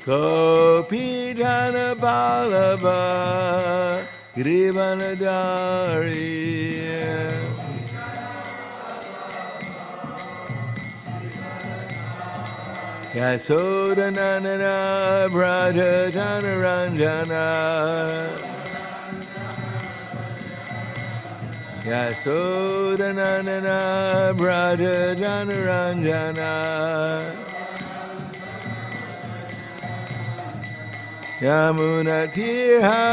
Kopidana Balaba Grivanadari Yasodanana Brajatana Ranjana Yasodanana Brajatana Ranjana Yamuna Tirha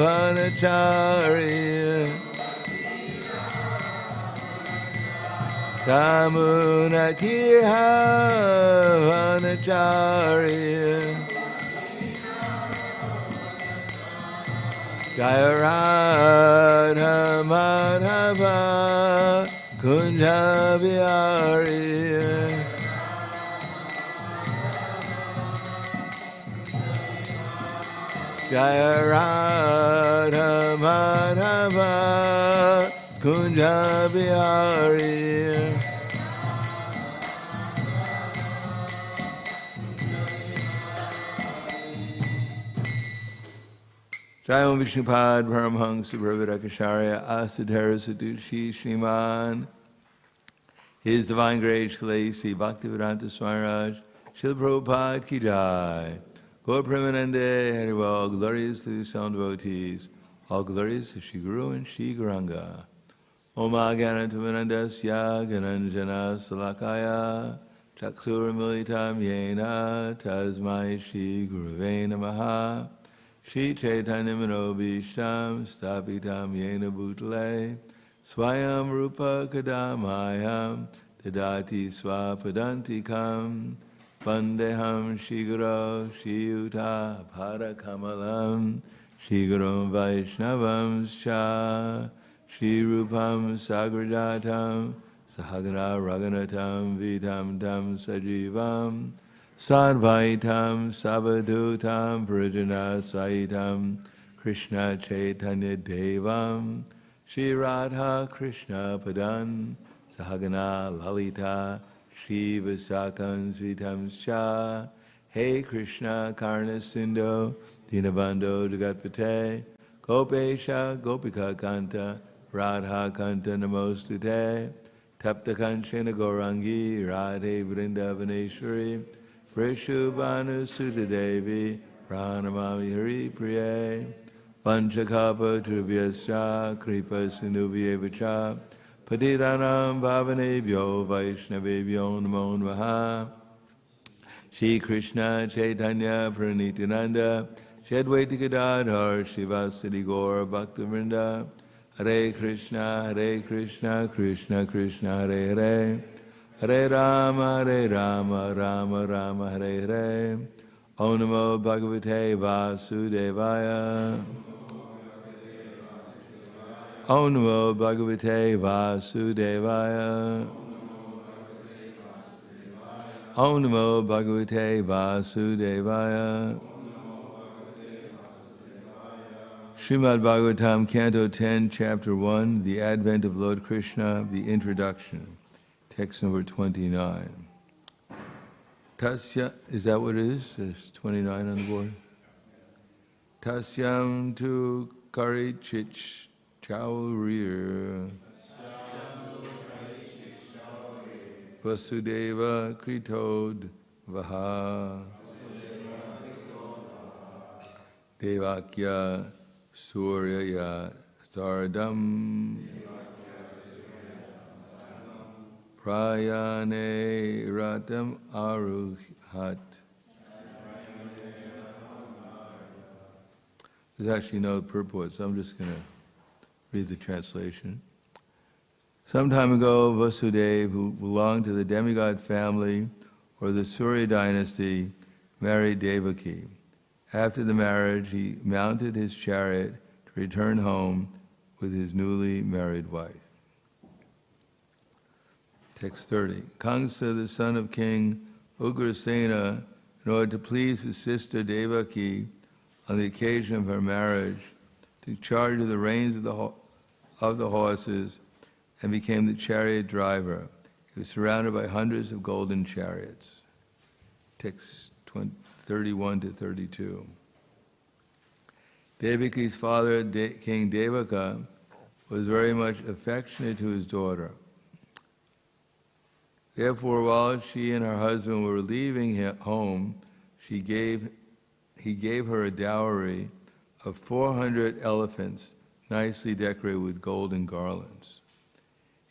Vanacharya Yamuna Tirha Vanacharya Jaya Radha Madhava Kunja Vihari Jaya Radha Madhava Kunja Vihari Jaya Vishnupad Paramhansa Prabhupada-Acharya Asadhara Sadushi Shriman His Divine Grace Sri Bhaktivedanta Swami Raj Srila Prabhupada Ki Jai Gaur Premanande Hare, all glorious to the sound devotees, all glorious to Shri Guru and Shri Gauranga. Om Agyanatamanandasya Gananjana Salakaya Chaksur Militam Yena Tasmai Shri Guruve Namaha Shri Chaitanya Manobishtam Stapitam Yena Bhutale Swayam Rupa Kadamayam Dadati Swapadantikam Vandeham Shiguro Shiyuta Parakamalam Shigurum Vaishnavam Scha Shri Rupam Sagrajatam Sahagana Raganatam Vitam Tam Sajivam Sadvaitam Sabadutam Prijana Saitam Krishna Chaitanya Devam Shri Radha Krishna Padan Sahagana Lalita Shri Vasakan Svitamscha Hey Krishna Karna Sindho Dinabando Jagatpate Gopesha Gopika Kanta Radha Kanta Namostute Tapta Kanchana Gaurangi Radhe Vrindavaneshwari Vrishubhanu Sutta Devi Pranamami Hari Priye Panchakapa Trubhyasya Kripa Sindhuvyevacha Patiranam Bhavanebhyo Vaishnavebhyo Namo Namaha Shri Krishna Chaitanya Pranityananda Shri Advaita Gadadhar Shivasadi Gaura Bhaktivinoda Hare Krishna Krishna Krishna Hare Hare Hare Rama Rama Rama Hare Hare Om Namo Bhagavate Vasudevaya Om Namo Bhagavate Vasudevaya Om Namo Bhagavate Vasudevaya Śrīmad Bhāgavatam, Canto 10, Chapter 1, The Advent of Lord Krishna, the Introduction, text number 29. Tasya, is that what it is? There's 29 on the board. Tasyam tu karichich chaurir Vasudeva kritod vaha Devakya Suryaya Sardam Prayane Ratam Aruhat. There's actually no purport, so I'm just going to read the translation. Some time ago, Vasudeva, who belonged to the demigod family or the Surya dynasty, married Devaki. After the marriage, he mounted his chariot to return home with his newly married wife. Text 30. Kamsa, the son of King Ugrasena, in order to please his sister Devaki on the occasion of her marriage, took charge of the reins of the of the horses and became the chariot driver. He was surrounded by hundreds of golden chariots. Text 31 to 32. Devaki's father, King Devaka, was very much affectionate to his daughter. Therefore, while she and her husband were leaving home, he gave her a dowry of 400 elephants, nicely decorated with golden garlands.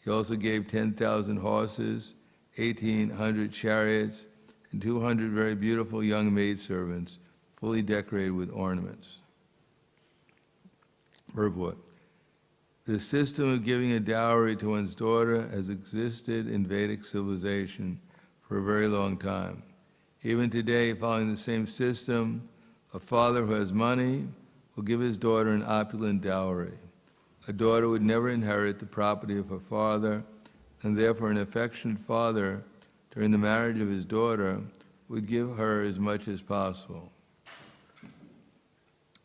He also gave 10,000 horses, 1,800 chariots, and 200 very beautiful young maidservants, fully decorated with ornaments. Purport. The system of giving a dowry to one's daughter has existed in Vedic civilization for a very long time. Even today, following the same system, a father who has money will give his daughter an opulent dowry. A daughter would never inherit the property of her father, and therefore an affectionate father, during the marriage of his daughter, would give her as much as possible.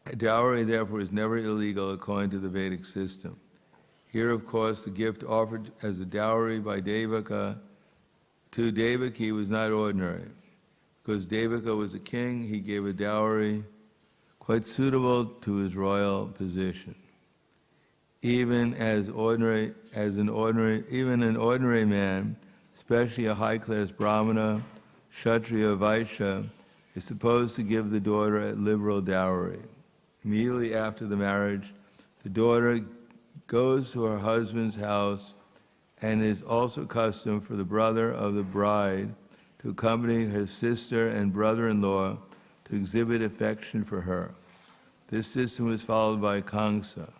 A dowry, therefore, is never illegal according to the Vedic system. Here, of course, the gift offered as a dowry by Devaka to Devaki was not ordinary. Because Devaka was a king, he gave a dowry quite suitable to his royal position. Even an ordinary man, especially a high-class Brahmana, Kshatriya, Vaishya, is supposed to give the daughter a liberal dowry. Immediately after the marriage, the daughter goes to her husband's house, and it is also custom for the brother of the bride to accompany his sister and brother-in-law to exhibit affection for her. This system was followed by Kamsa.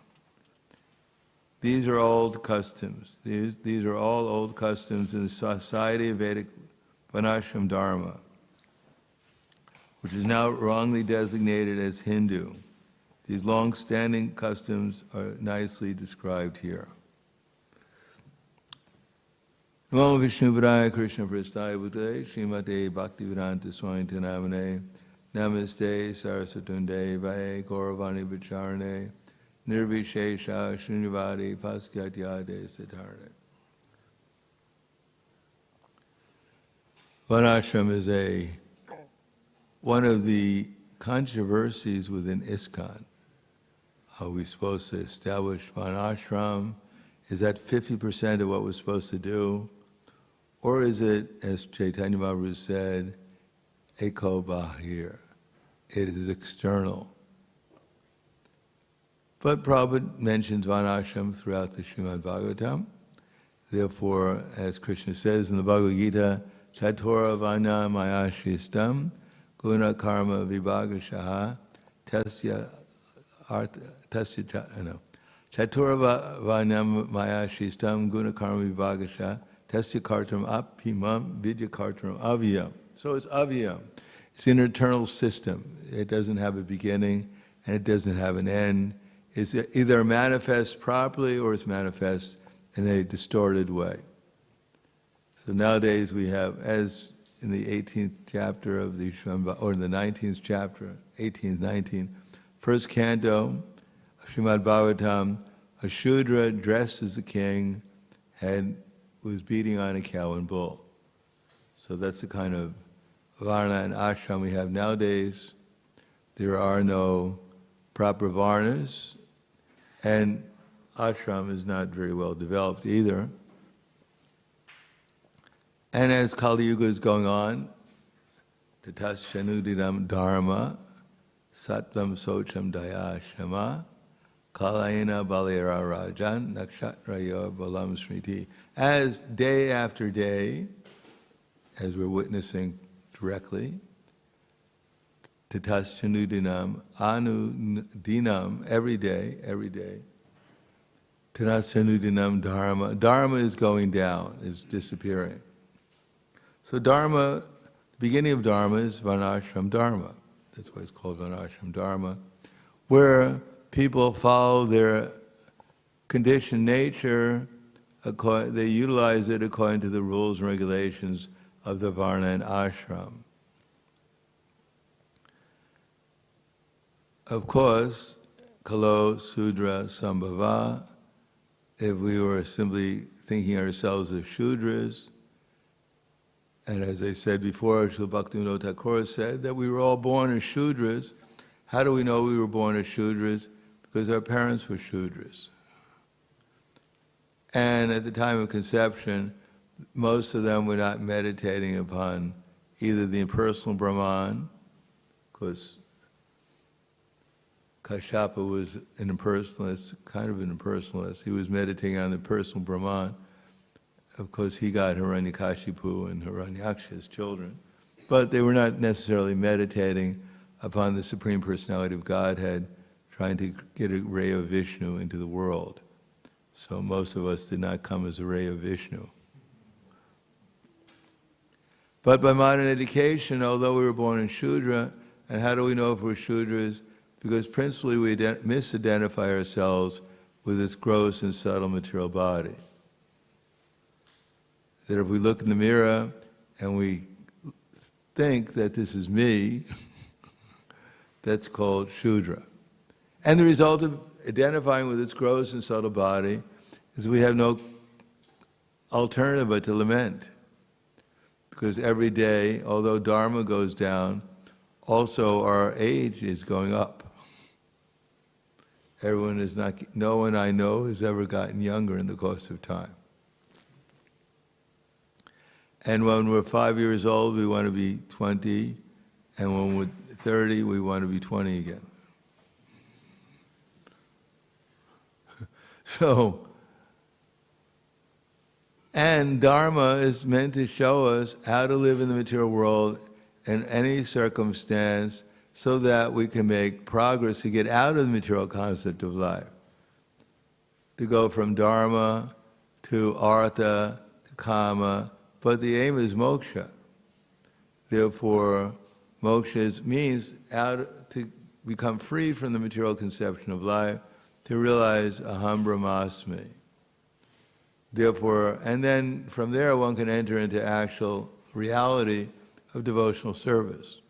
These are old customs. These are all old customs in the society of Vedic Varnashram Dharma, which is now wrongly designated as Hindu. These long-standing customs are nicely described here. Namo Vishnu Padaya Krishna Prasthaya Bhutale Śrīmate Bhaktivedanta Swami Namane Namaste Sarasatunde Vaye Gauravani Bacharane Nirvishesha Srinivadi Paskyatyade Siddharne. Varnashram is one of the controversies within ISKCON. Are we supposed to establish Varnashram? Is that 50% of what we're supposed to do? Or is it, as Chaitanya Mahaprabhu said, Eko Bahir? It is external. But Prabhupada mentions Varnashram throughout the Śrīmad Bhāgavatam. Therefore, as Krishna says in the Bhagavad Gita, Chatura Varna Mayashristam Guna Karma Vibhagashaha Tasya Chatura Varnam Maya Shistam Guna Karma Vibhagasha Tasya Kartam Apimam Vidya Kartam Avyam. So it's Avyam. It's an eternal system. It doesn't have a beginning and it doesn't have an end. It's either manifests properly or it's manifests in a distorted way. So nowadays we have, as in the 18th chapter of the Śrīmad, or in the 19th chapter, 18th, 19th, first canto, Śrīmad Bhāgavatam, a Shudra dressed as a king was beating on a cow and bull. So that's the kind of Varna and Ashram we have nowadays. There are no proper Varnas, and Ashram is not very well developed either. And as Kali Yuga is going on, Tatas Shanudidam Dharma, Sattvam Socham Daya Shama, Kalayana Balera Rajan, Nakshatraya Balam Smriti. As day after day, as we're witnessing directly, Tatas Shanudinam, Anu Dinam, every day, Tatas Shanudinam Dharma. Dharma is going down, is disappearing. So Dharma, the beginning of Dharma is Varnashram Dharma. That's why it's called Varnashram Dharma, where people follow their conditioned nature, they utilize it according to the rules and regulations of the Varna and Ashram. Of course, Kalo Sudra Sambhava, if we were simply thinking ourselves as Shudras, and as I said before, Śrīmad Bhāgavatam said that we were all born as Shudras. How do we know we were born as Shudras? Because our parents were Shudras. And at the time of conception, most of them were not meditating upon either the impersonal Brahman, because Kashyapa was an impersonalist, kind of an impersonalist. He was meditating on the personal Brahman. Of course, he got Hiranyakashipu and Hiranyaksha as children. But they were not necessarily meditating upon the Supreme Personality of Godhead, trying to get a ray of Vishnu into the world. So most of us did not come as a ray of Vishnu. But by modern education, although we were born in Shudra, and how do we know if we're Shudras? Because principally we misidentify ourselves with this gross and subtle material body. That if we look in the mirror and we think that this is me, that's called Shudra. And the result of identifying with its gross and subtle body is we have no alternative but to lament. Because every day, although Dharma goes down, also our age is going up. No one I know has ever gotten younger in the course of time. And when we're 5 years old, we want to be 20, and when we're 30, we want to be 20 again. And Dharma is meant to show us how to live in the material world in any circumstance so that we can make progress to get out of the material concept of life. To go from Dharma to Artha to Kama, but the aim is moksha. Therefore, moksha means to become free from the material conception of life, to realize Aham Brahmasmi. Therefore, and then from there one can enter into actual reality of devotional service.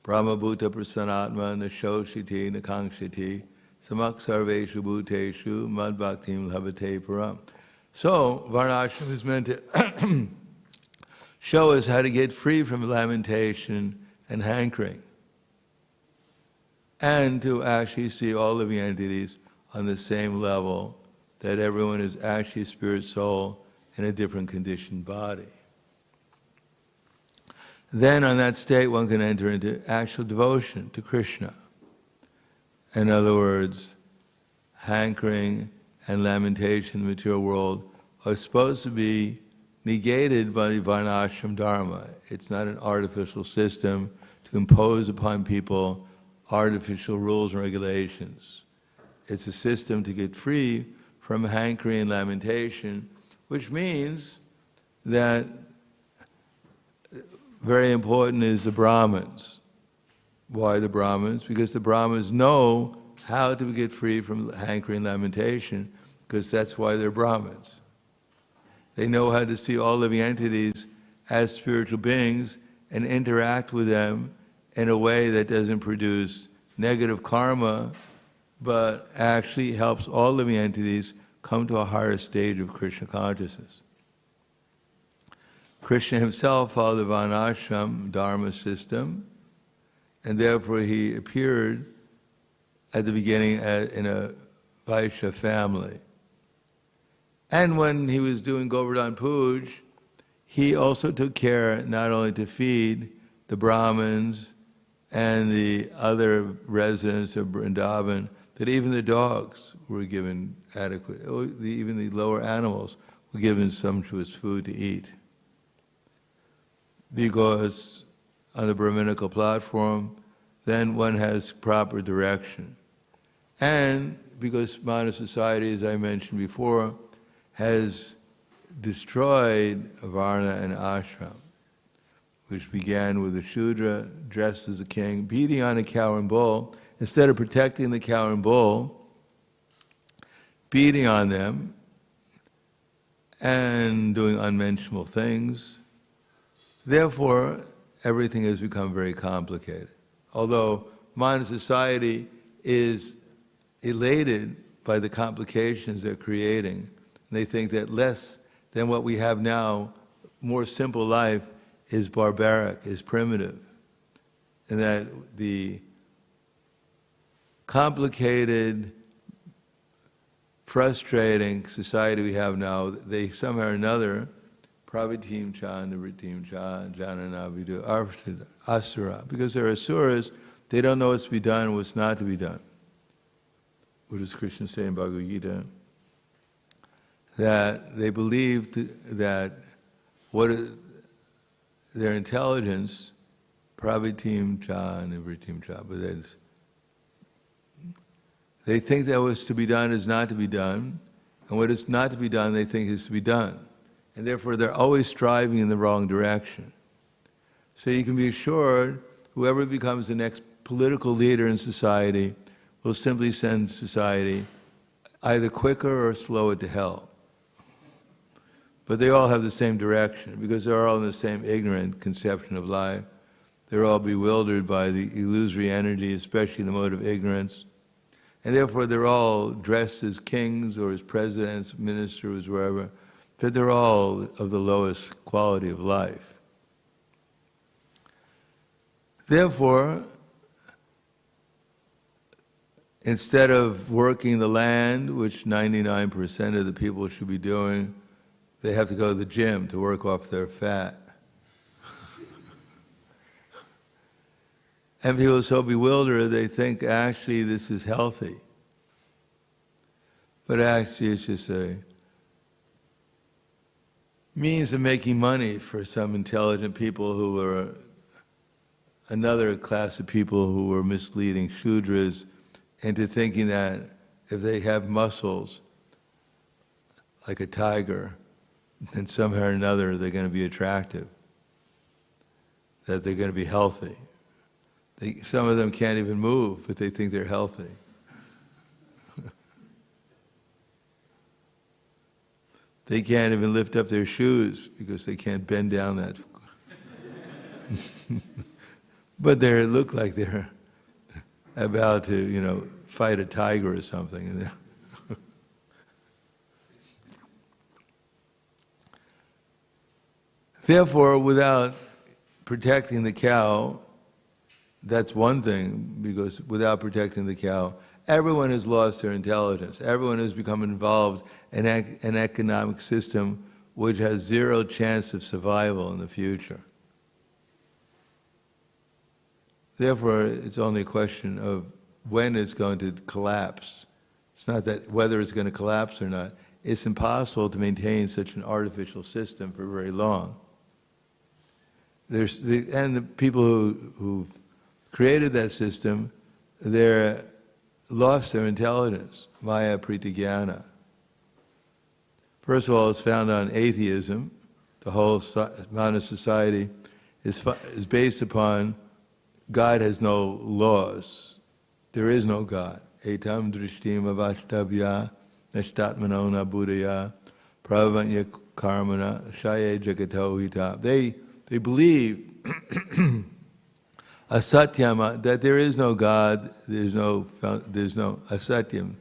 Brahma Bhuta Prasanatma Nashoshiti Nakankshiti Samak Sarveshu Bhuteshu Mad Bhaktim Labhate Param. So, Varnashram is meant to show us how to get free from lamentation and hankering, and to actually see all living entities on the same level, that everyone is actually spirit soul in a different conditioned body. Then on that state one can enter into actual devotion to Krishna. In other words, hankering and lamentation in the material world are supposed to be negated by the Varnashram Dharma. It's not an artificial system to impose upon people artificial rules and regulations. It's a system to get free from hankering and lamentation, which means that very important is the Brahmins. Why the Brahmins? Because the Brahmins know how to get free from hankering and lamentation, because that's why they're Brahmins. They know how to see all living entities as spiritual beings and interact with them in a way that doesn't produce negative karma, but actually helps all living entities come to a higher stage of Krishna consciousness. Krishna himself followed the Varnashram Dharma system, and therefore he appeared at the beginning in a Vaishya family. And when he was doing Govardhan Puj, he also took care not only to feed the Brahmins and the other residents of Vrindavan, that even the dogs were given adequate, even the lower animals were given sumptuous food to eat. Because on the Brahminical platform, then one has proper direction. And because modern society, as I mentioned before, has destroyed Varna and Ashram, which began with a Shudra dressed as a king, beating on a cow and bull, instead of protecting the cow and bull, beating on them and doing unmentionable things. Therefore, everything has become very complicated. Although modern society is elated by the complications they're creating. And they think that less than what we have now, more simple life, is barbaric, is primitive. And that the complicated, frustrating society we have now, they somehow or another, pravitim cha, nivritim cha, janana vidu asura, because they're asuras, they don't know what's to be done and what's not to be done. What does Krishna say in Bhagavad Gita? That they believe that their intelligence, pravitim cha, nivritim cha, but they think that what's to be done is not to be done, and what is not to be done they think is to be done. And therefore they're always striving in the wrong direction. So you can be assured, whoever becomes the next political leader in society will simply send society either quicker or slow it to hell. But they all have the same direction, because they're all in the same ignorant conception of life. They're all bewildered by the illusory energy, especially the mode of ignorance. And therefore they're all dressed as kings or as presidents, ministers, wherever, but they're all of the lowest quality of life. Therefore, instead of working the land, which 99% of the people should be doing, they have to go to the gym to work off their fat. And people are so bewildered, they think actually this is healthy. But actually it's just a means of making money for some intelligent people who are another class of people who were misleading Shudras into thinking that if they have muscles like a tiger, then somehow or another they're going to be attractive, that they're going to be healthy. Some of them can't even move, but they think they're healthy. They can't even lift up their shoes because they can't bend down that. But they look like they're about to, fight a tiger or something. Therefore, without protecting the cow, that's one thing, because without protecting the cow, everyone has lost their intelligence. Everyone has become involved in an economic system which has zero chance of survival in the future. Therefore, it's only a question of when it's going to collapse. It's not that whether it's going to collapse or not. It's impossible to maintain such an artificial system for very long. And the people who've created that system, they're lost their intelligence, maya priti jnana. First of all, it's founded on atheism. The whole modern society is based upon God has no laws. There is no God. Etam drishtim avashtavya nashtatmano na buddhaya pravanya karmana shaye jagato hita. They believe asatyama, that there is no God, there's no asatyam,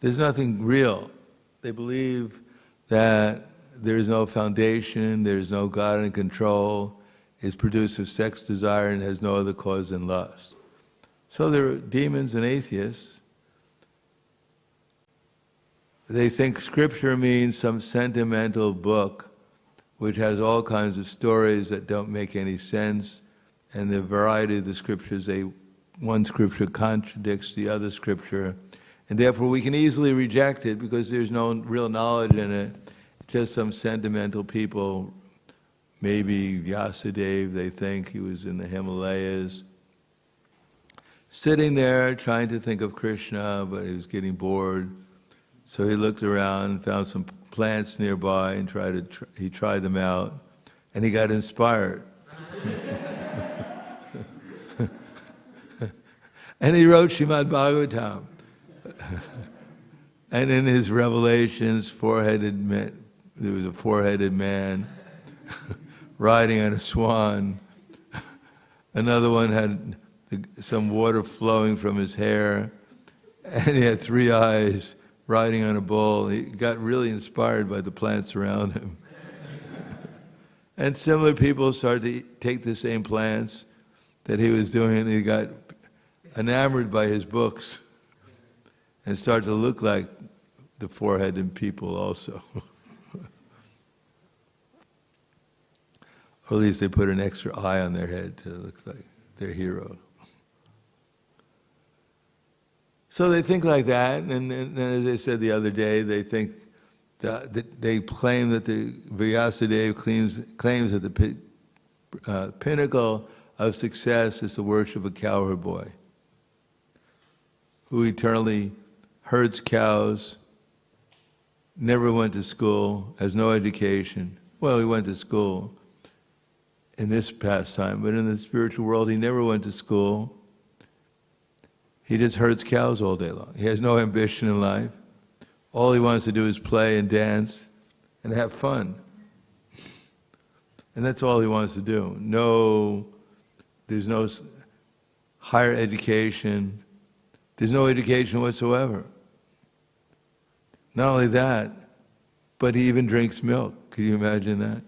there's nothing real. They believe that there is no foundation, there is no God in control, is produced of sex desire and has no other cause than lust. So they're demons and atheists. They think scripture means some sentimental book which has all kinds of stories that don't make any sense, and the variety of the scriptures, one scripture contradicts the other scripture, and therefore we can easily reject it because there's no real knowledge in it. It's just some sentimental people, maybe Vyasadeva, they think he was in the Himalayas, sitting there trying to think of Krishna, but he was getting bored. So he looked around, found some plants nearby, and he tried them out, and he got inspired. And he wrote Śrīmad Bhāgavatam. And in his revelations, there was a four-headed man riding on a swan. Another one had some water flowing from his hair, and he had 3 eyes, riding on a bull. He got really inspired by the plants around him. And similar people started to take the same plants that he was doing, and he got enamored by his books and started to look like the four-headed people also. Or at least they put an extra eye on their head to look like their hero. So they think like that, and as I said the other day, they think that they claim that the Vyasadeva claims that the pinnacle of success is the worship of a cowherd boy who eternally herds cows, never went to school, has no education. Well, he went to school in this pastime, but in the spiritual world, he never went to school. He just herds cows all day long. He has no ambition in life. All he wants to do is play and dance and have fun. And that's all he wants to do. There's no higher education. There's no education whatsoever. Not only that, but he even drinks milk. Can you imagine that?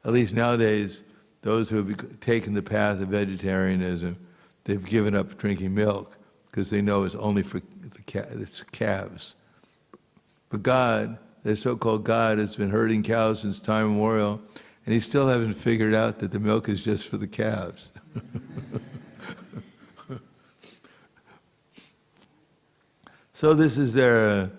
At least nowadays, those who have taken the path of vegetarianism, they've given up drinking milk because they know it's only for the calves. But God, the so-called God, has been herding cows since time immemorial, and he still hasn't figured out that the milk is just for the calves. So this is their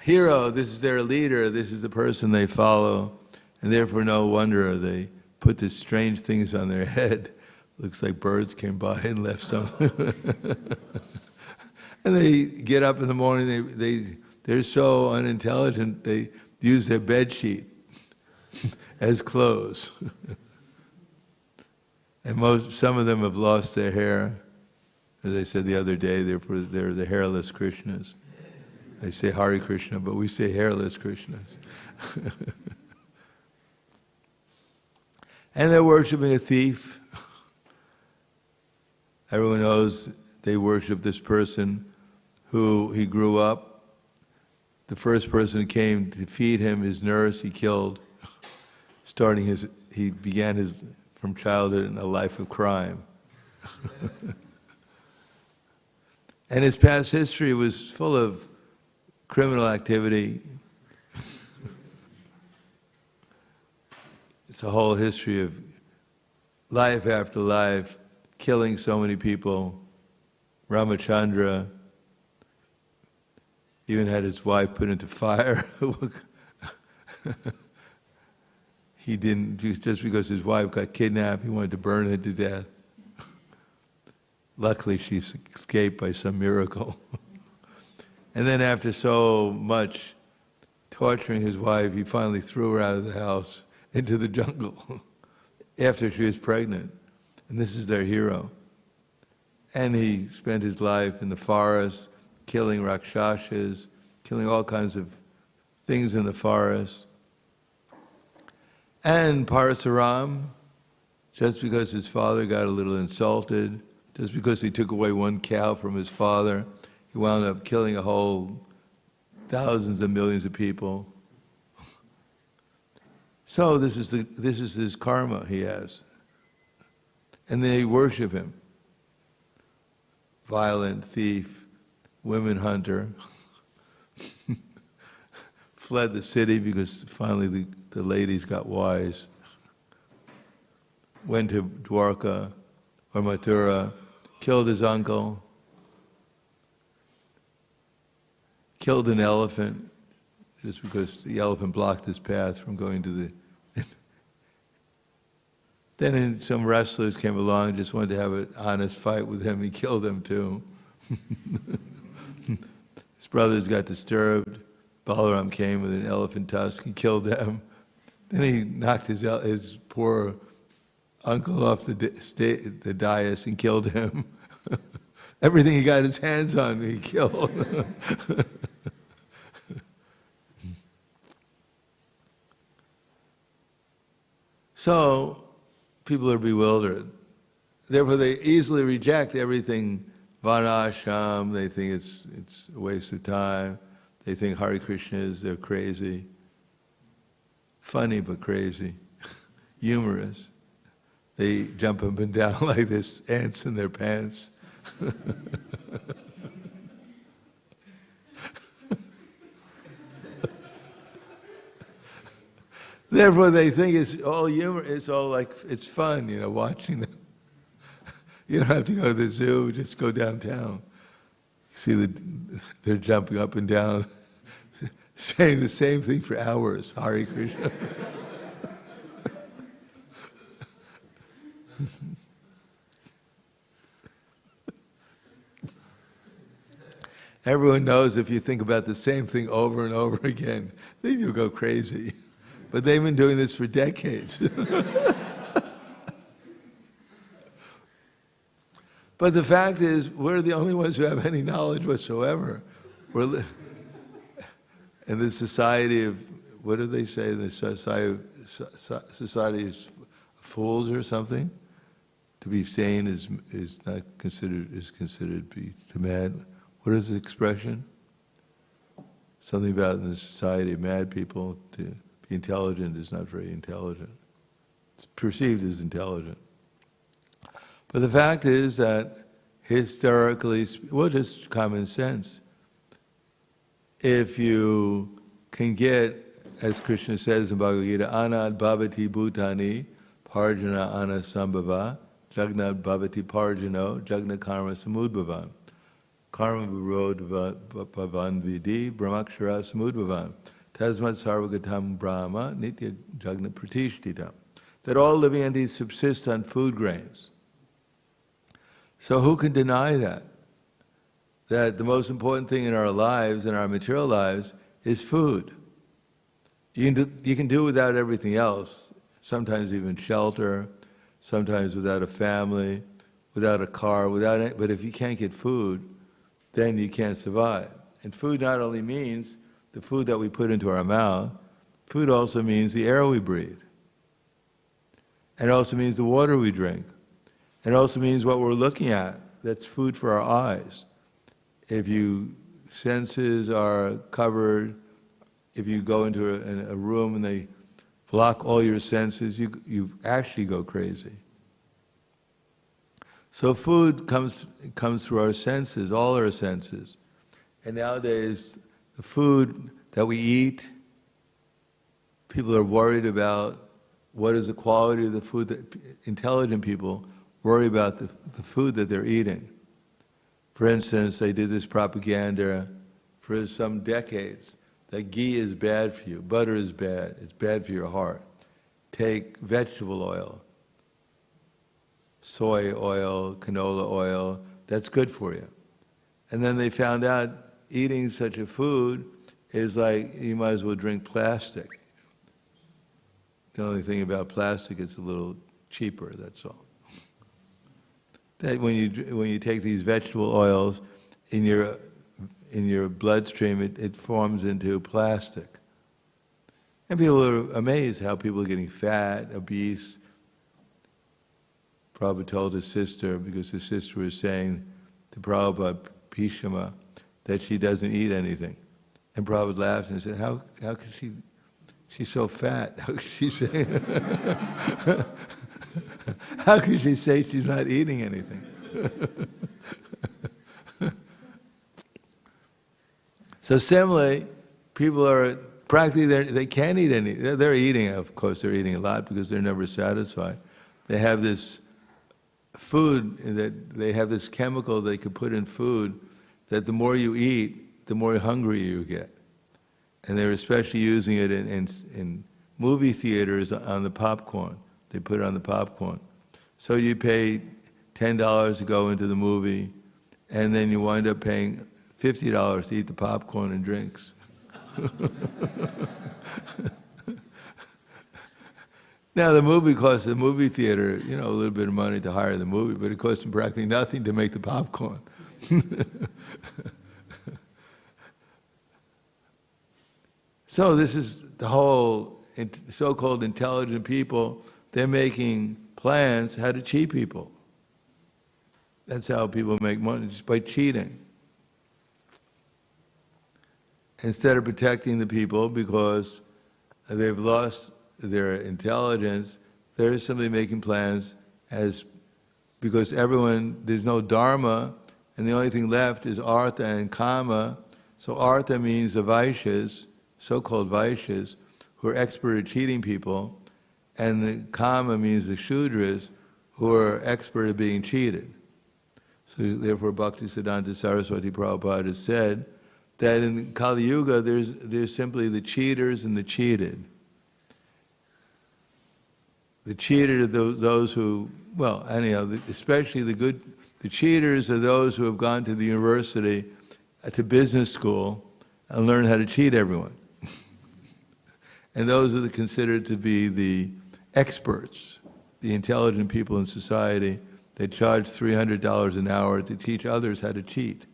hero, this is their leader, this is the person they follow, and therefore no wonder they put these strange things on their head. Looks like birds came by and left something. And they get up in the morning, they're so unintelligent, they use their bed sheet as clothes. And some of them have lost their hair. As I said the other day, they're the hairless Krishnas. They say Hare Krishna, but we say hairless Krishnas. And they're worshiping a thief. Everyone knows they worship this person who he grew up. The first person who came to feed him, his nurse, he killed. He began from childhood in a life of crime. And his past history was full of criminal activity. It's a whole history of life after life, killing so many people. Ramachandra even had his wife put into fire. He didn't, just because his wife got kidnapped, he wanted to burn her to death. Luckily, she escaped by some miracle. And then after so much torturing his wife, he finally threw her out of the house into the jungle after she was pregnant. And this is their hero. And he spent his life in the forest, killing rakshasas, killing all kinds of things in the forest. And Parasuram, just because his father got a little insulted, just because he took away one cow from his father, he wound up killing a whole thousands of millions of people. So this is his karma he has. And they worship him. Violent thief, women hunter, fled the city because finally the ladies got wise. Went to Dwarka or Mathura, killed his uncle, killed an elephant just because the elephant blocked his path from going to the... Then some wrestlers came along, just wanted to have an honest fight with him. He killed them too. His brothers got disturbed. Balaram came with an elephant tusk. He killed them. Then he knocked his poor uncle off the dais and killed him. Everything he got his hands on, he killed. So, people are bewildered. Therefore, they easily reject everything Varnashram, they think it's a waste of time. They think Hare Krishna they're crazy. Funny but crazy. Humorous. They jump up and down like this, ants in their pants. Therefore, they think it's all humor. It's all like it's fun, watching them. You don't have to go to the zoo; just go downtown. See they're jumping up and down, saying the same thing for hours. Hare Krishna. Everyone knows if you think about the same thing over and over again, then you'll go crazy. But they've been doing this for decades. But the fact is, we're the only ones who have any knowledge whatsoever. We're in this society of, what do they say? The society is fools or something. To be sane is not considered to be mad. What is the expression? Something about in the society of mad people, to be intelligent is not very intelligent. It's perceived as intelligent. But the fact is that historically, just common sense, if you can get, as Krishna says in Bhagavad Gita, anad bhavati bhutani parjana anasambhava jagna bhavati parjano jagna karma samudbhavan karma virodhavan vidi brahmakshara samudbhavan tasmat sarvagatam brahma nitya jagna pratishthitam. That all living entities subsist on food grains. So who can deny that? That the most important thing in our lives, in our material lives, is food. You can do without everything else, sometimes even shelter, sometimes without a family, without a car, but if you can't get food, then you can't survive. And food not only means the food that we put into our mouth, food also means the air we breathe. And it also means the water we drink. It also means what we're looking at. That's food for our eyes. If your senses are covered, if you go into a room and they block all your senses, you actually go crazy. So food comes through our senses, all our senses. And nowadays, the food that we eat, people are worried about what is the quality of the food. That intelligent people worry about the food that they're eating. For instance, they did this propaganda for some decades that ghee is bad for you, butter is bad, it's bad for your heart. Take vegetable oil, soy oil, canola oil, that's good for you. And then they found out eating such a food is like you might as well drink plastic. The only thing about plastic, it's a little cheaper, that's all. That when you take these vegetable oils in your bloodstream, it forms into plastic. And people are amazed how people are getting fat, obese. Prabhupada told his sister, because his sister was saying to Prabhupada, Pishama, that she doesn't eat anything. And Prabhupada laughed and said, how could she's so fat, how could she say, how could she say she's not eating anything? So similarly, people are practically, they can't eat any, they're eating, of course they're eating a lot because they're never satisfied. They have this food, that they have this chemical they could put in food that the more you eat, the more hungry you get. And they're especially using it in movie theaters on the popcorn. They put it on the popcorn. So you pay $10 to go into the movie, and then you wind up paying $50 to eat the popcorn and drinks. Now the movie costs the movie theater, a little bit of money to hire the movie, but it costs them practically nothing to make the popcorn. So this is the whole so-called intelligent people, they're making plans how to cheat people. That's how people make money, just by cheating. Instead of protecting the people because they've lost their intelligence, they're simply making plans because there's no dharma, and the only thing left is artha and kama. So artha means the vaishyas, so-called vaishyas, who are expert at cheating people, and the kama means the shudras, who are expert at being cheated. So therefore Bhaktivedanta Saraswati Prabhupada has said that in Kali Yuga there's simply the cheaters and the cheated. The cheated are those who, well, anyhow, especially the cheaters are those who have gone to the university, to business school, and learned how to cheat everyone. And those are considered to be the experts, the intelligent people in society. They charge $300 an hour to teach others how to cheat.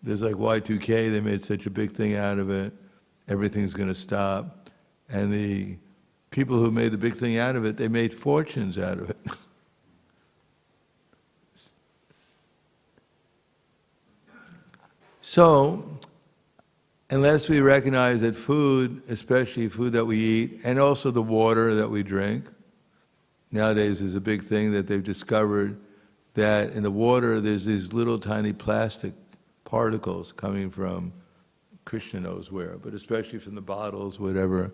There's like Y2K, they made such a big thing out of it. Everything's going to stop. And the people who made the big thing out of it, they made fortunes out of it. So, unless we recognize that food, especially food that we eat, and also the water that we drink, nowadays is a big thing that they've discovered that in the water there's these little tiny plastic particles coming from, Krishna knows where, but especially from the bottles, whatever.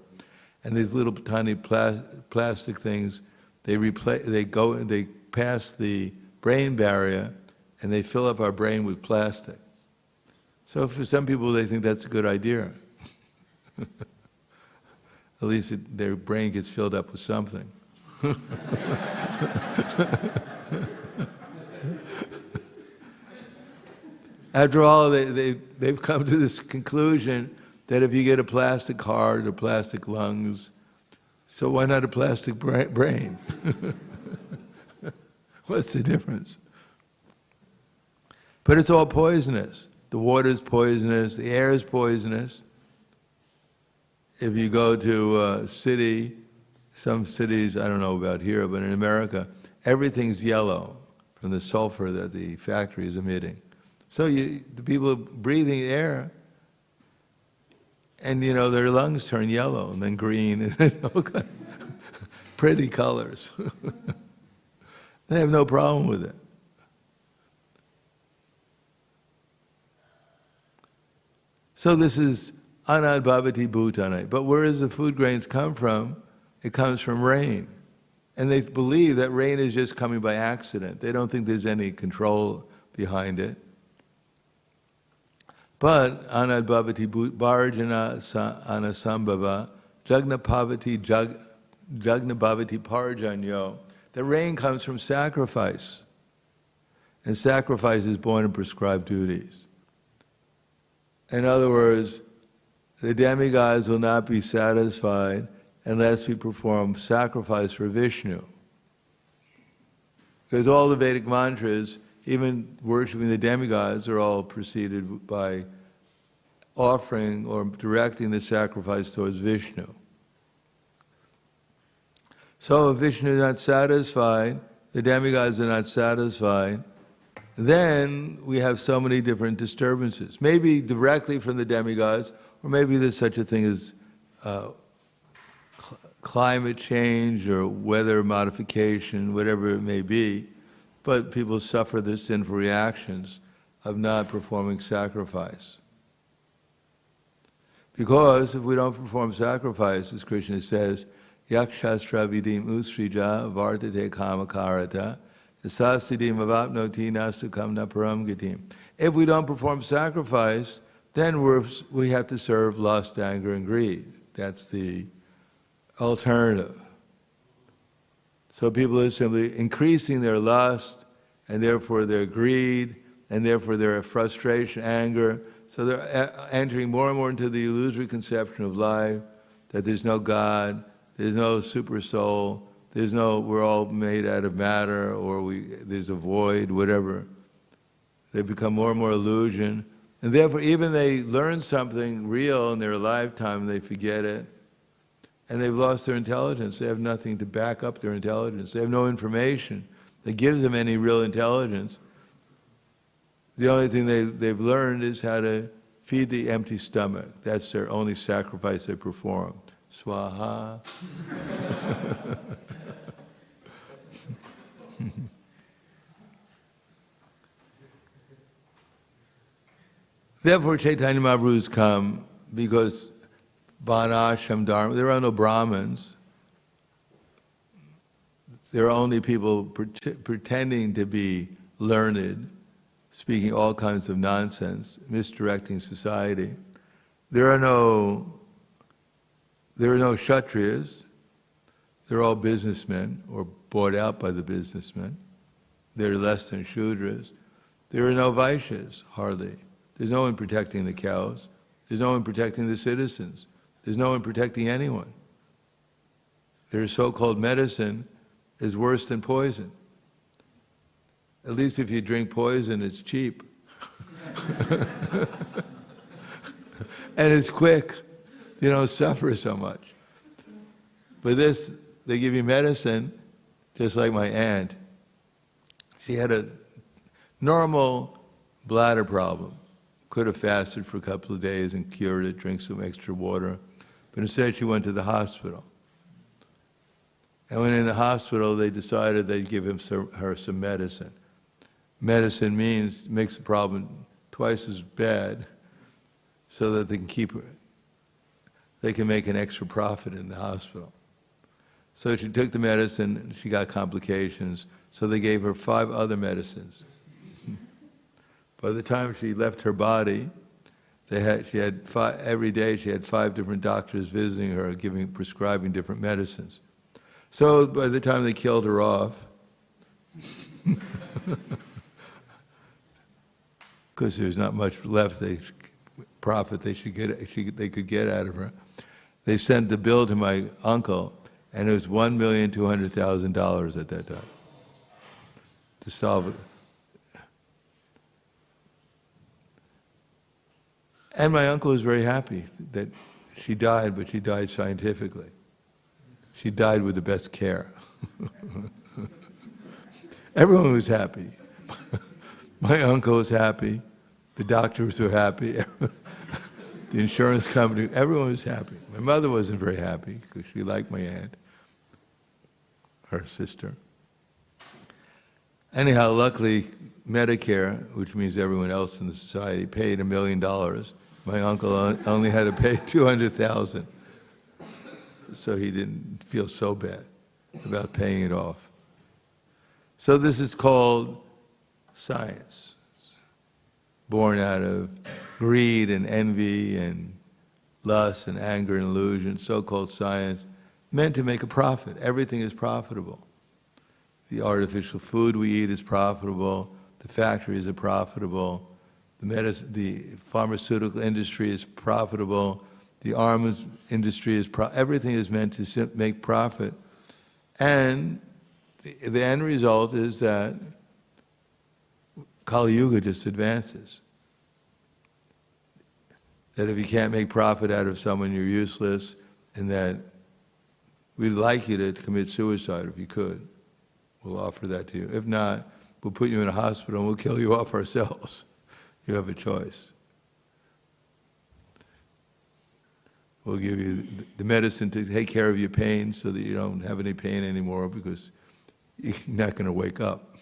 And these little tiny plastic things, they pass the brain barrier and they fill up our brain with plastic. So for some people, they think that's a good idea. At least their brain gets filled up with something. After all, they've come to this conclusion that if you get a plastic heart or plastic lungs, so why not a plastic brain? What's the difference? But it's all poisonous. The water is poisonous, the air is poisonous. If you go to a city, some cities, I don't know about here, but in America, everything's yellow from the sulfur that the factory is emitting. So the people breathing air, and their lungs turn yellow and then green and then all kind of pretty colors. They have no problem with it. So this is anad bhavati bhutane. But where does the food grains come from? It comes from rain. And they believe that rain is just coming by accident. They don't think there's any control behind it. But anad bhavati bharjana anasambhava jagna bhavati parjanyo. The rain comes from sacrifice. And sacrifice is born in prescribed duties. In other words, the demigods will not be satisfied unless we perform sacrifice for Vishnu. Because all the Vedic mantras, even worshiping the demigods, are all preceded by offering or directing the sacrifice towards Vishnu. So if Vishnu is not satisfied, the demigods are not satisfied, then we have so many different disturbances. Maybe directly from the demigods, or maybe there's such a thing as climate change or weather modification, whatever it may be, but people suffer the sinful reactions of not performing sacrifice. Because if we don't perform sacrifice, as Krishna says, yakshastra vidim usrija vartate kamakarata sasidim avapnoti nasukam naparam gitim. If we don't perform sacrifice, then we have to serve lust, anger, and greed. That's the alternative. So people are simply increasing their lust, and therefore their greed, and therefore their frustration, anger. So they're entering more and more into the illusory conception of life, that there's no God, there's no super soul, we're all made out of matter, or there's a void, whatever. They become more and more illusion. And therefore, even they learn something real in their lifetime, they forget it. and they've lost their intelligence. They have nothing to back up their intelligence. They have no information that gives them any real intelligence. The only thing they've learned is how to feed the empty stomach. That's their only sacrifice they perform. Swaha. Therefore, Chaitanya Mahaprabhu's come because Varnashram Dharma, there are no Brahmins. There are only people pretending to be learned, speaking all kinds of nonsense, misdirecting society. There are no Kshatriyas. They're all businessmen or bought out by the businessmen. They're less than Shudras. There are no Vaishyas, hardly. There's no one protecting the cows. There's no one protecting the citizens. There's no one protecting anyone. Their so-called medicine is worse than poison. At least if you drink poison, it's cheap. And it's quick. You don't suffer so much. But this, they give you medicine, just like my aunt. She had a normal bladder problem. Could have fasted for a couple of days and cured it, drink some extra water. But instead she went to the hospital. And when in the hospital, they decided they'd give her some medicine. Medicine makes the problem twice as bad so that they can keep her. They can make an extra profit in the hospital. So she took the medicine, and she got complications, so they gave her 5 other medicines. By the time she left her body, every day she had 5 different doctors visiting her, prescribing different medicines. So by the time they killed her off, because there's not much left profit they could get out of her, they sent the bill to my uncle, and it was $1,200,000 at that time to solve it. And my uncle was very happy that she died, but she died scientifically. She died with the best care. Everyone was happy. My uncle was happy. The doctors were happy. The insurance company, everyone was happy. My mother wasn't very happy because she liked my aunt, her sister. Anyhow, luckily, Medicare, which means everyone else in the society, paid $1 million. My uncle only had to pay $200,000, so he didn't feel so bad about paying it off. So this is called science, born out of greed and envy and lust and anger and illusion, so-called science, meant to make a profit. Everything is profitable. The artificial food we eat is profitable, the factories are profitable, the pharmaceutical industry is profitable, the arms industry is everything is meant to make profit. And the end result is that Kali Yuga just advances. That if you can't make profit out of someone, you're useless, and that we'd like you to commit suicide if you could. We'll offer that to you. If not, we'll put you in a hospital and we'll kill you off ourselves. You have a choice. We'll give you the medicine to take care of your pain so that you don't have any pain anymore because you're not going to wake up.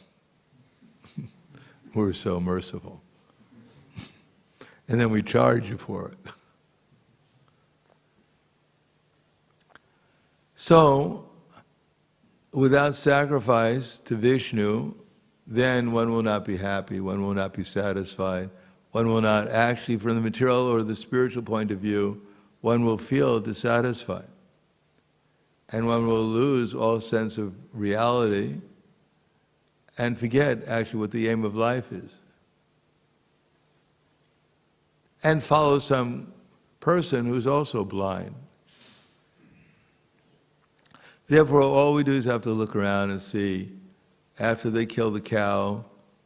We're so merciful. And then we charge you for it. So, without sacrifice to Vishnu, then one will not be happy, one will not be satisfied, one will not actually, from the material or the spiritual point of view, one will feel dissatisfied. And one will lose all sense of reality and forget actually what the aim of life is. And follow some person who's also blind. Therefore, all we do is have to look around and see, after they kill the cow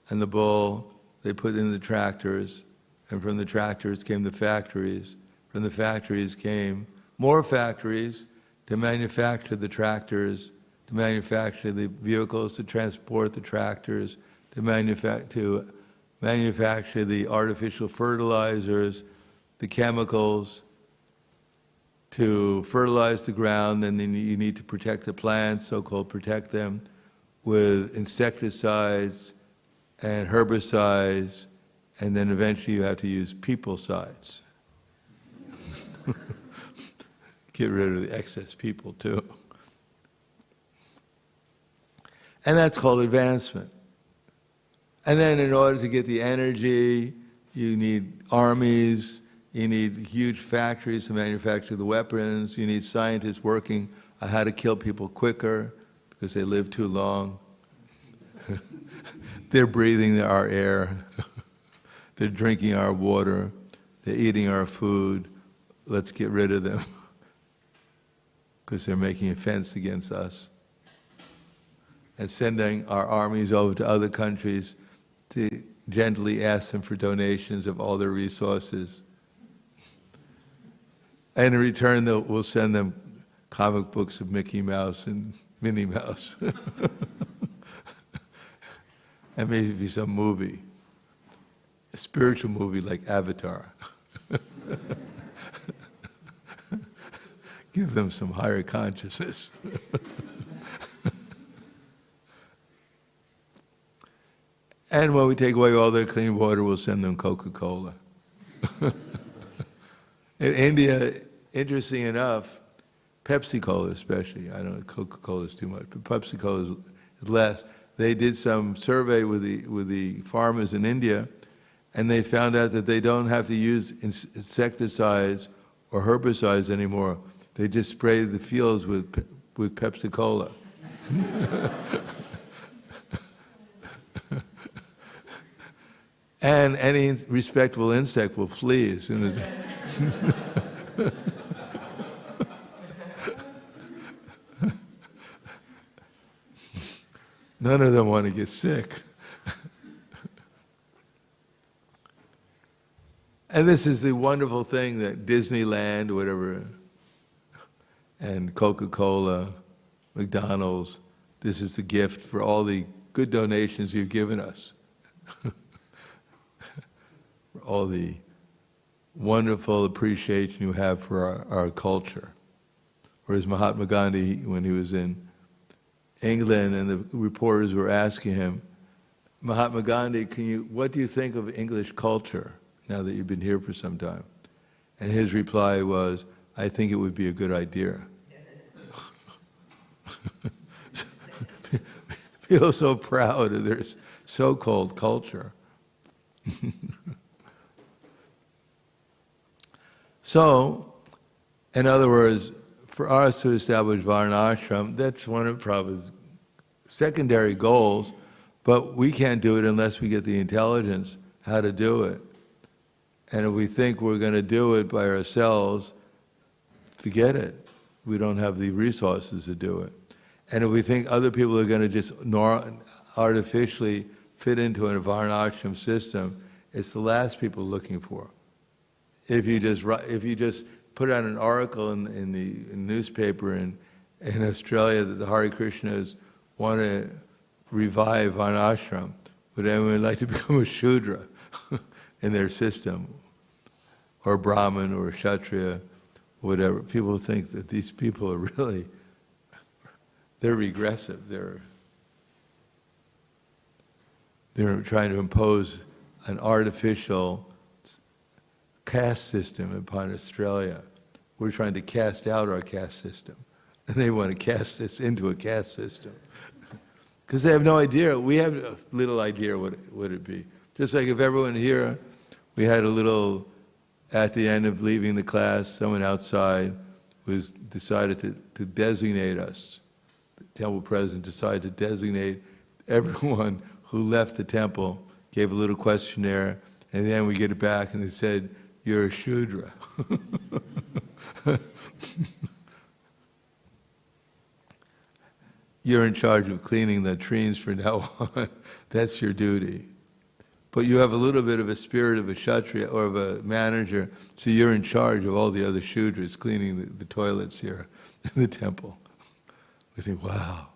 and the bull, they put in the tractors, and from the tractors came the factories. From the factories came more factories, to manufacture the tractors, to manufacture the vehicles to transport the tractors, to manufacture the artificial fertilizers, the chemicals, to fertilize the ground, and then you need to protect the plants, so-called protect them, with insecticides and herbicides, and then eventually you have to use peoplecides. Get rid of the excess people too. And that's called advancement. And then in order to get the energy, you need armies, you need huge factories to manufacture the weapons, you need scientists working on how to kill people quicker because they live too long. They're breathing our air, they're drinking our water, they're eating our food. Let's get rid of them because they're making offense against us. And sending our armies over to other countries to gently ask them for donations of all their resources. And in return, we'll send them comic books of Mickey Mouse and Minnie Mouse. And maybe some movie, a spiritual movie like Avatar. Give them some higher consciousness. And when we take away all their clean water, we'll send them Coca-Cola. In India, interesting enough, Pepsi-Cola especially, I don't know, Coca-Cola is too much, but Pepsi-Cola is less. They did some survey with the farmers in India, and they found out that they don't have to use insecticides or herbicides anymore. They just spray the fields with Pepsi-Cola. And any respectable insect will flee as soon as... None of them want to get sick. And this is the wonderful thing that Disneyland, whatever, and Coca-Cola, McDonald's, this is the gift for all the good donations you've given us. For all the wonderful appreciation you have for our culture. Whereas Mahatma Gandhi, when he was in England and the reporters were asking him, Mahatma Gandhi, what do you think of English culture now that you've been here for some time? And his reply was, I think it would be a good idea. Feel so proud of their so-called culture. So, in other words, for us to establish Varnashram, that's one of Prabhupada's secondary goals, but we can't do it unless we get the intelligence how to do it. And if we think we're going to do it by ourselves, forget it. We don't have the resources to do it. And if we think other people are going to just artificially fit into a Varnashram system, it's the last people looking for. If you just put out an article in the newspaper in Australia that the Hare Krishnas want to revive Varnashram, would anyone like to become a Shudra in their system? Or Brahmin or Kshatriya, whatever. People think that these people are really, they're regressive. They're trying to impose an artificial caste system upon Australia. We're trying to cast out our caste system. And they want to cast this into a caste system. Because they have no idea. We have a little idea what it'd be. Just like if everyone here, we had a little, at the end of leaving the class, someone outside decided to designate us. The temple president decided to designate everyone who left the temple, gave a little questionnaire, and then we get it back and they said, you're a Shudra. You're in charge of cleaning the trees from now on. That's your duty. But you have a little bit of a spirit of a Kshatriya or of a manager, so you're in charge of all the other Shudras cleaning the toilets here in the temple. We think, wow,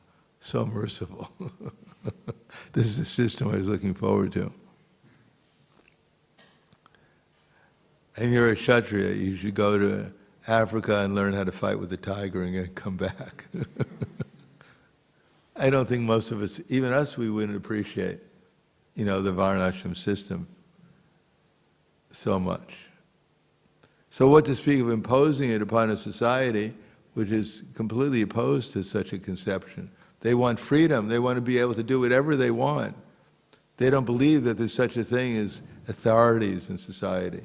so merciful. This is the system I was looking forward to. And you're a Kshatriya, you should go to Africa and learn how to fight with the tiger and then come back. I don't think most of us, even us, we wouldn't appreciate, the Varnashram system so much. So what to speak of imposing it upon a society which is completely opposed to such a conception? They want freedom. They want to be able to do whatever they want. They don't believe that there's such a thing as authorities in society.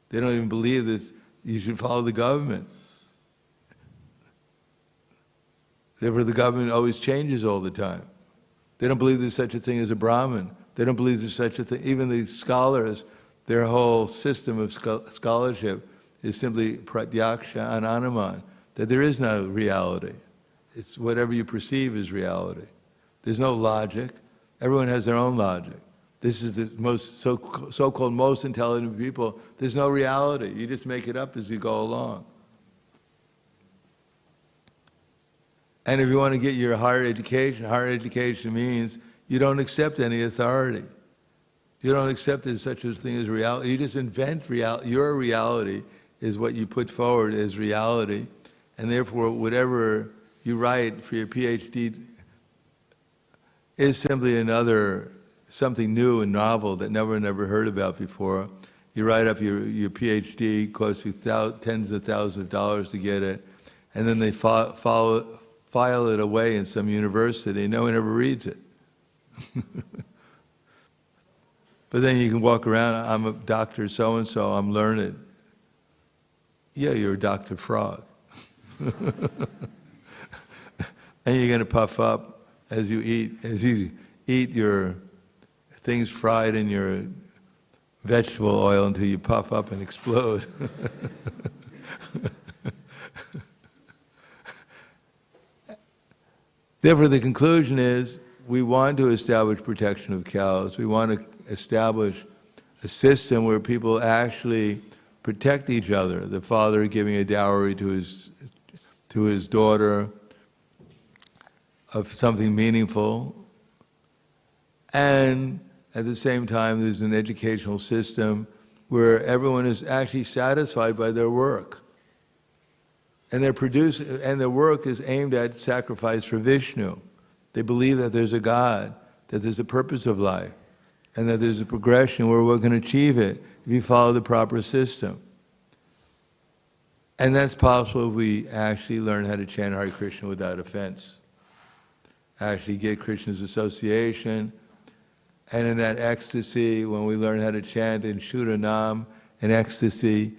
They don't even believe that you should follow the government. Therefore, the government always changes all the time. They don't believe there's such a thing as a Brahmin. They don't believe there's such a thing. Even the scholars, their whole system of scholarship is simply pratyaksha and anuman, that there is no reality. It's whatever you perceive is reality. There's no logic. Everyone has their own logic. This is the most so-called most intelligent people. There's no reality. You just make it up as you go along. And if you want to get your higher education means you don't accept any authority. You don't accept there's such a thing as reality. You just invent reality. Your reality is what you put forward as reality. And therefore, whatever you write for your PhD is simply something new and novel that never heard about before. You write up your PhD, costs you tens of thousands of dollars to get it, and then they file it away in some university. No one ever reads it. But then you can walk around, I'm a doctor so-and-so, I'm learned. Yeah, you're a Dr. Frog. And you're going to puff up as you eat your things fried in your vegetable oil until you puff up and explode. Therefore, the conclusion is we want to establish protection of cows. We want to establish a system where people actually protect each other. The father giving a dowry to his daughter of something meaningful, and at the same time there's an educational system where everyone is actually satisfied by their work. And their work is aimed at sacrifice for Vishnu. They believe that there's a God, that there's a purpose of life, and that there's a progression where we can achieve it if you follow the proper system. And that's possible if we actually learn how to chant Hare Krishna without offense. Actually get Krishna's association, and in that ecstasy, when we learn how to chant in Shuddha Nam, in ecstasy,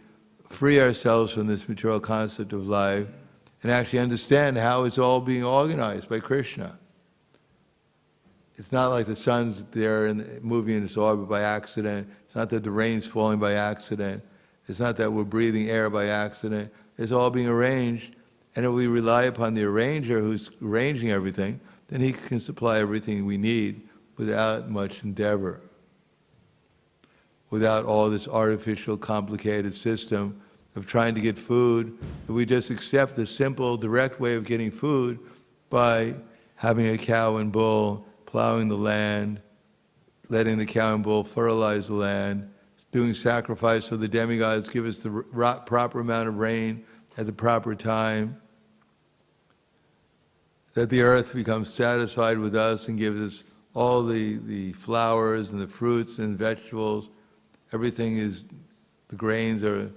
free ourselves from this material concept of life, and actually understand how it's all being organized by Krishna. It's not like the sun's there and moving in its orbit by accident. It's not that the rain's falling by accident. It's not that we're breathing air by accident. It's all being arranged, and if we rely upon the arranger who's arranging everything, then he can supply everything we need without much endeavor, without all this artificial, complicated system of trying to get food. If we just accept the simple, direct way of getting food by having a cow and bull, plowing the land, letting the cow and bull fertilize the land, doing sacrifice so the demigods give us the proper amount of rain at the proper time, that the earth becomes satisfied with us and gives us all the flowers and the fruits and vegetables. Everything is, the grains are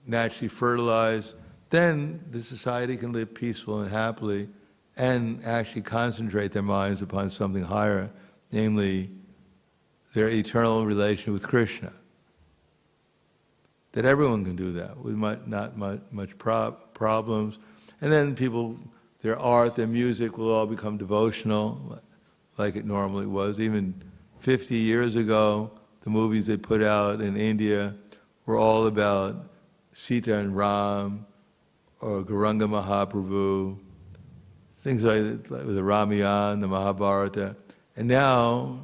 naturally fertilized. Then the society can live peaceful and happily and actually concentrate their minds upon something higher, namely their eternal relation with Krishna. That everyone can do that with not much problems. And then people, their art, their music will all become devotional, like it normally was. Even 50 years ago, the movies they put out in India were all about Sita and Ram, or Gauranga Mahaprabhu, things like the Ramayana, the Mahabharata. And now,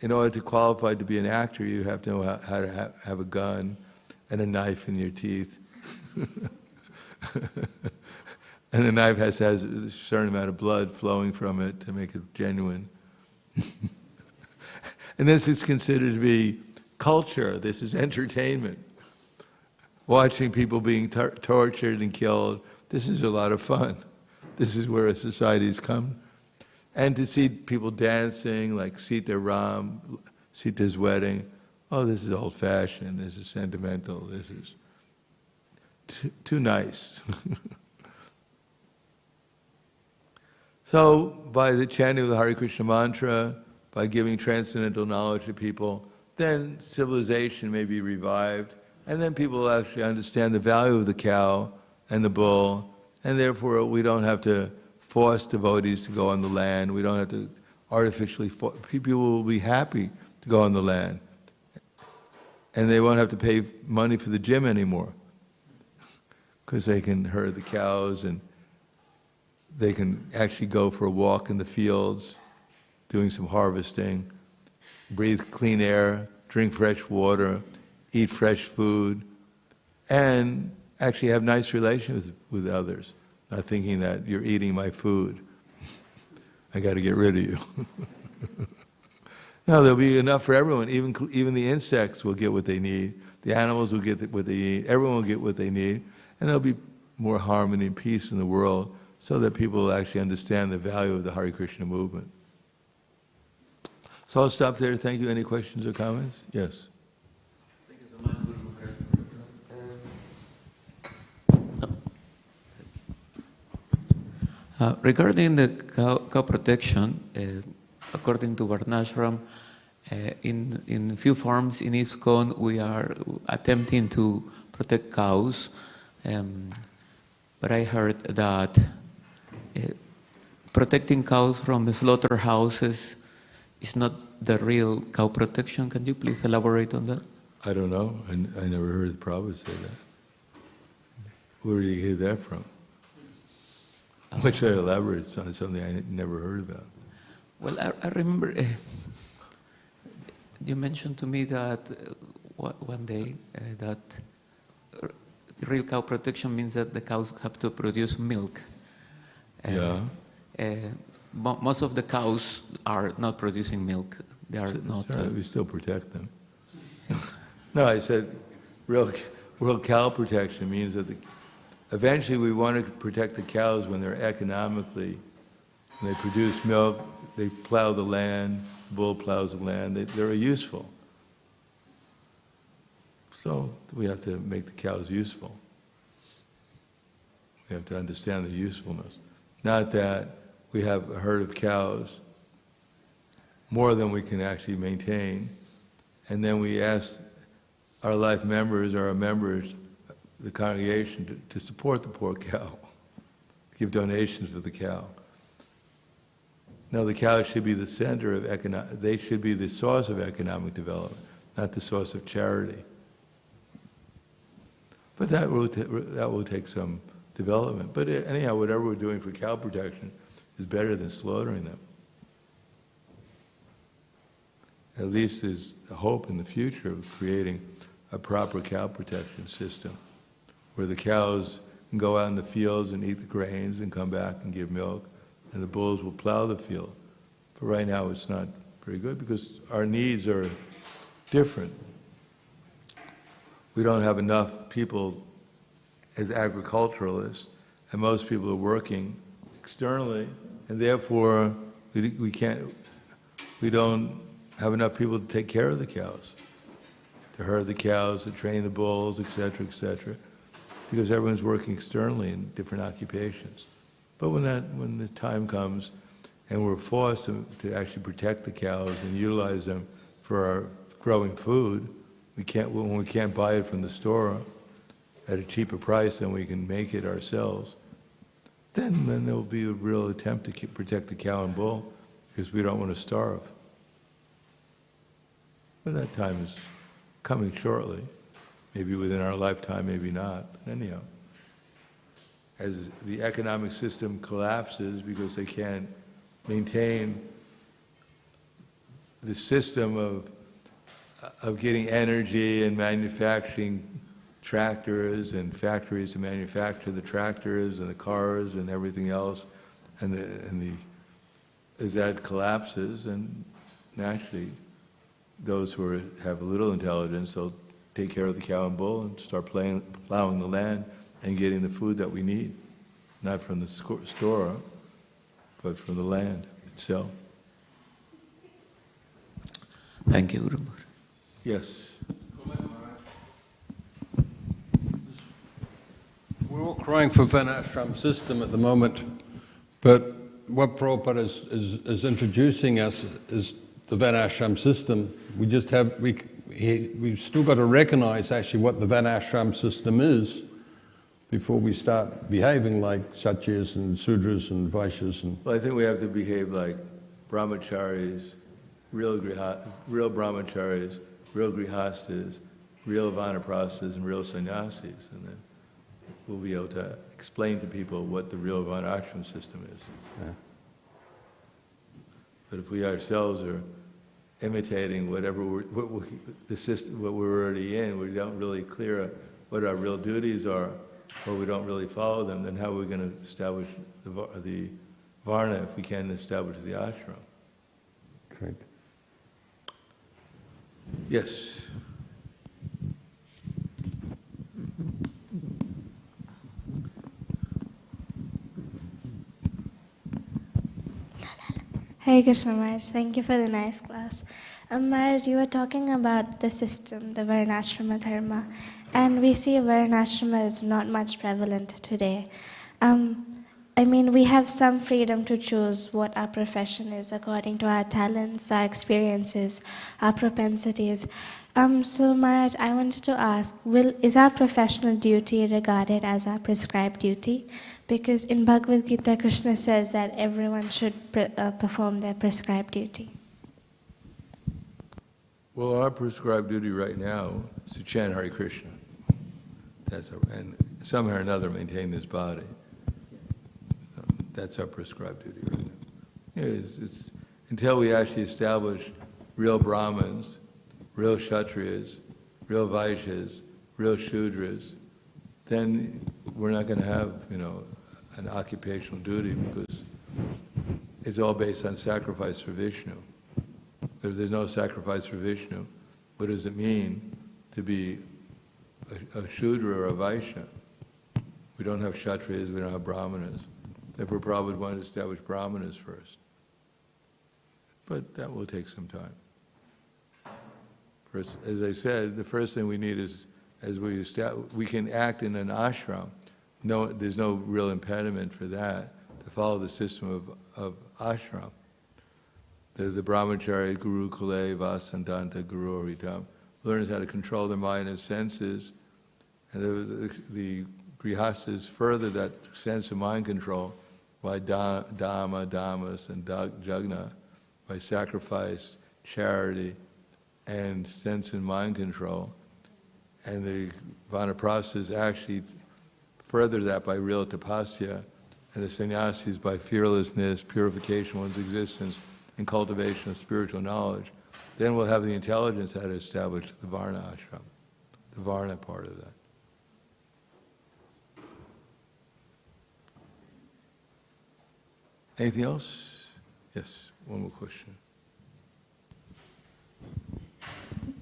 in order to qualify to be an actor, you have to know how to have a gun and a knife in your teeth. And the knife has a certain amount of blood flowing from it to make it genuine. And this is considered to be culture. This is entertainment. Watching people being tortured and killed, this is a lot of fun. This is where societies come. And to see people dancing, like Sita Ram, Sita's wedding, oh, this is old-fashioned, this is sentimental, this is too nice. So, by the chanting of the Hare Krishna mantra, by giving transcendental knowledge to people, then civilization may be revived, and then people will actually understand the value of the cow and the bull, and therefore we don't have to force devotees to go on the land. We don't have to artificially force. People will be happy to go on the land, and they won't have to pay money for the gym anymore, because they can herd the cows and they can actually go for a walk in the fields, doing some harvesting, breathe clean air, drink fresh water, eat fresh food, and actually have nice relations with others, not thinking that you're eating my food. I got to get rid of you. No, there'll be enough for everyone. Even the insects will get what they need. The animals will get what they need. Everyone will get what they need. And there'll be more harmony and peace in the world, so that people will actually understand the value of the Hare Krishna movement. So I'll stop there. Thank you. Any questions or comments? Yes. Thank you so much. Regarding the cow protection, according to Varnashram, in few forms in ISKCON we are attempting to protect cows, but I heard that protecting cows from the slaughterhouses is not the real cow protection. Can you please elaborate on that? I don't know. I never heard the Prabhupada say that. Where did you hear that from? Why should I elaborate on something I never heard about? Well, I remember you mentioned to me that one day that real cow protection means that the cows have to produce milk. Yeah. Most of the cows are not producing milk. They are not. Right. We still protect them. No, I said real cow protection means that eventually we want to protect the cows when they're economically, when they produce milk, they plow the land, the bull plows the land, they're useful. So we have to make the cows useful. We have to understand the usefulness. Not that we have a herd of cows, more than we can actually maintain, and then we ask our life members or our members, the congregation, to support the poor cow, give donations for the cow. No, the cow should be the center of they should be the source of economic development, not the source of charity. But that will take some development. But anyhow, whatever we're doing for cow protection is better than slaughtering them. At least there's a hope in the future of creating a proper cow protection system, where the cows can go out in the fields and eat the grains and come back and give milk, and the bulls will plow the field. But right now it's not very good because our needs are different. We don't have enough people as agriculturalists, and most people are working externally, and therefore we don't have enough people to take care of the cows, to herd the cows, to train the bulls, etc., because everyone's working externally in different occupations. But when the time comes and we're forced to actually protect the cows and utilize them for our growing food, when we can't buy it from the store at a cheaper price than we can make it ourselves, then there will be a real attempt to protect the cow and bull, because we don't want to starve. But that time is coming shortly. Maybe within our lifetime, maybe not. But anyhow, as the economic system collapses because they can't maintain the system of getting energy and manufacturing tractors and factories to manufacture the tractors and the cars and everything else, as that collapses, and naturally those who have a little intelligence, they'll take care of the cow and bull and start plowing the land and getting the food that we need, not from the store, but from the land itself. Thank you, Guru Maharaj. Yes. We're all crying for Varnashram system at the moment, but what Prabhupada is introducing us is the Varnashram system. We've still got to recognize actually what the Varnashram system is before we start behaving like Satyas and Sudras and Vaishyas. Well, I think we have to behave like brahmacharis, real brahmacharis, real grihastas, real vanaprasthas, and real sannyasis, and then we'll be able to explain to people what the real varnashram system is. Yeah. But if we ourselves are imitating what we're already in, we don't really clear what our real duties are, or we don't really follow them, then how are we going to establish the varna if we can't establish the ashram? Correct. Yes. Hare Krishna Maharaj, thank you for the nice class. Maharaj, you were talking about the system, the Varnashrama Dharma, and we see Varnashrama is not much prevalent today. I mean, we have some freedom to choose what our profession is according to our talents, our experiences, our propensities. So Maharaj, I wanted to ask, is our professional duty regarded as our prescribed duty? Because in Bhagavad Gita, Krishna says that everyone should perform their prescribed duty. Well, our prescribed duty right now is to chant Hare Krishna. And somehow or another maintain this body. That's our prescribed duty right now. It's until we actually establish real Brahmins, real Kshatriyas, real Vaishyas, real Shudras, then we're not going to have, an occupational duty, because it's all based on sacrifice for Vishnu. If there's no sacrifice for Vishnu, what does it mean to be a Shudra or a Vaishya? We don't have Kshatriyas, we don't have Brahmanas. Therefore, Prabhupada wanted to establish Brahmanas first. But that will take some time. First, as I said, the first thing we need is, we can act in an ashram. No, there's no real impediment for that, to follow the system of ashram. The brahmachari, guru kule, vasandanta, guru oritam, learns how to control their mind and senses, and the grihastas further that sense of mind control by dhamma, dhammas, and jagna, by sacrifice, charity, and sense and mind control. And the vanaprasthas actually further that by real tapasya, and the sannyasis by fearlessness, purification of one's existence, and cultivation of spiritual knowledge. Then we'll have the intelligence how to establish the varna ashram, the varna part of that. Anything else? Yes, one more question.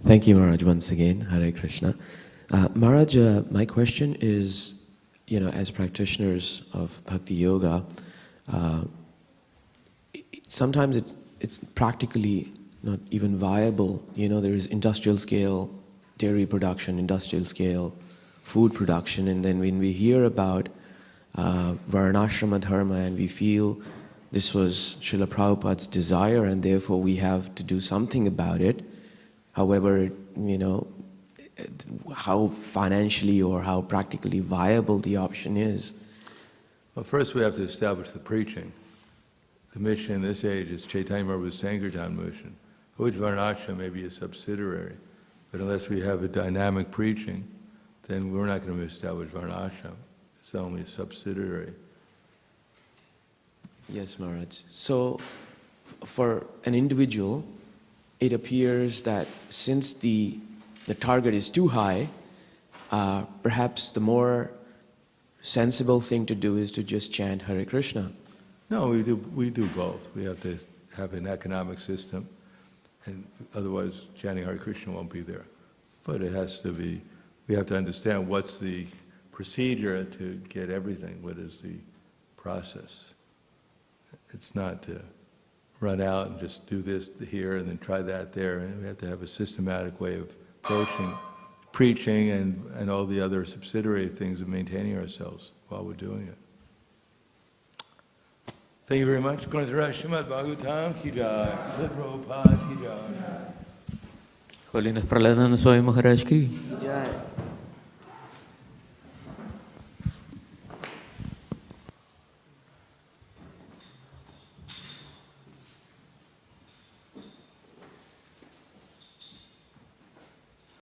Thank you, Maharaj, once again. Hare Krishna. Maharaj, my question is, as practitioners of Bhakti Yoga, sometimes it's practically not even viable. There is industrial scale dairy production, industrial scale food production, and then when we hear about Varnashrama Dharma and we feel this was Srila Prabhupada's desire and therefore we have to do something about it. However, how financially or how practically viable the option is. Well, first we have to establish the preaching. The mission in this age is Chaitanya Mahaprabhu's Sankirtan mission, which Varnashram may be a subsidiary. But unless we have a dynamic preaching, then we're not going to establish Varnashram. It's only a subsidiary. Yes, Maharaj. So, for an individual it appears that since the target is too high, perhaps the more sensible thing to do is to just chant Hare Krishna. No, we do both. We have to have an economic system, and otherwise chanting Hare Krishna won't be there. But it has to be, we have to understand what's the procedure to get everything, what is the process. It's not to run out and just do this here and then try that there. And we have to have a systematic way of approaching preaching and all the other subsidiary things of maintaining ourselves while we're doing it. Thank you very much. Going through Śrīmad Bhāgavatam ki jai. Prabhupada ki jai. Holiness Prahaladananda Swami Maharaj ki.